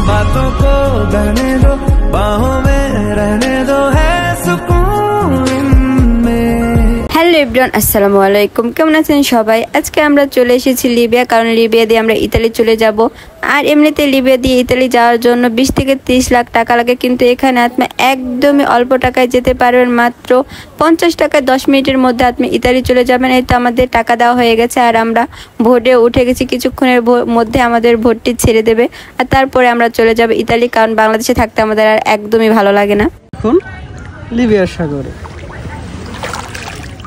बातों को बहने दो, बाहों में रहने दो, है सुकून इनमें। হ্যালো এভরিওয়ান, আসসালামু আলাইকুম। কেমন আছেন সবাই? আজকে আমরা চলে এসেছি লিবিয়া, কারণ লিবিয়া দিয়ে আমরা ইতালি চলে যাব। আর এমনিতে লিবিয়া দিয়ে ইতালি যাওয়ার জন্য 20 থেকে 30 লাখ টাকা লাগে, কিন্তু এখানে আপনি একদমই অল্প টাকায় যেতে পারবেন। মাত্র 50 টাকায় 10 মিনিটের মধ্যে আপনি ইতালি চলে যাবেন। এই তো আমাদের টাকা দেওয়া হয়ে গেছে, আর আমরা ভোটে উঠে গেছি। কিছুক্ষণের মধ্যে আমাদের ভোটটি ছেড়ে দেবে, আর তারপরে আমরা চলে যাব ইতালি, কারণ বাংলাদেশে থাকতে আমাদের আর একদমই ভালো লাগে না। এখন লিবিয়ার সাগরে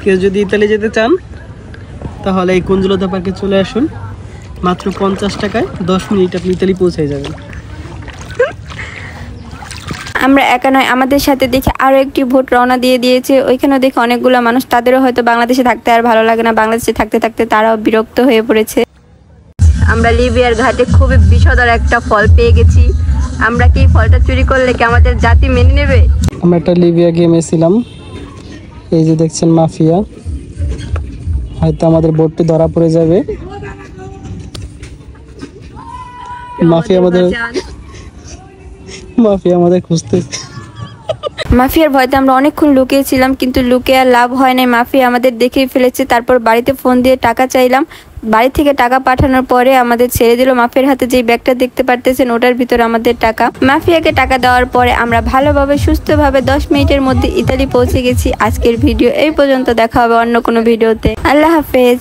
কেউ যদি ইতালি যেতে চান তাহলে এই কুঞ্জলতা পার্কে চলে আসুন। মাত্র 50 টাকায় 10 মিনিট আপনি ইতালি পৌঁছে যাবেন। আমরা একা নয়, আমাদের সাথে দেখে আরও একটি ভোট রওনা দিয়ে দিয়েছে। ওইখানেও দেখে অনেকগুলো মানুষ, তাদেরও হয়তো বাংলাদেশে থাকতে আর ভালো লাগে না। বাংলাদেশে থাকতে থাকতে তারাও বিরক্ত হয়ে পড়েছে। আমরা লিবিয়ার ঘাটে খুবই বিষধর একটা ফল পেয়ে গেছি। আমরা কি ফলটা চুরি করলে কি আমাদের জাতি মেনে নেবে? আমরা একটা লিবিয়া গেমে ছিলাম। এই যে দেখছেন মাফিয়া, হয়তো আমাদের বোটটি ধরা পড়ে যাবে। মাফিয়া আমাদের খুঁজতেছে। মাফিয়ার ভয়তে আমরা অনেকক্ষণ লুকিয়েছিলাম, কিন্তু লুকিয়ে আর লাভ হয় নাই। মাফিয়া আমাদের দেখেই ফেলেছে। তারপর বাড়িতে ফোন দিয়ে টাকা চাইলাম। বাড়ি থেকে টাকা পাঠানোর পরে আমাদের ছেড়ে দিল। মাফিয়ার হাতে যে ব্যাগটা দেখতে পারতেছেন, ওটার ভিতরে আমাদের টাকা। মাফিয়াকে টাকা দেওয়ার পরে আমরা ভালোভাবে সুস্থভাবে 10 মিনিটের মধ্যে ইতালি পৌঁছে গেছি। আজকের ভিডিও এই পর্যন্ত, দেখা হবে অন্য কোনো ভিডিওতে। আল্লাহ হাফেজ।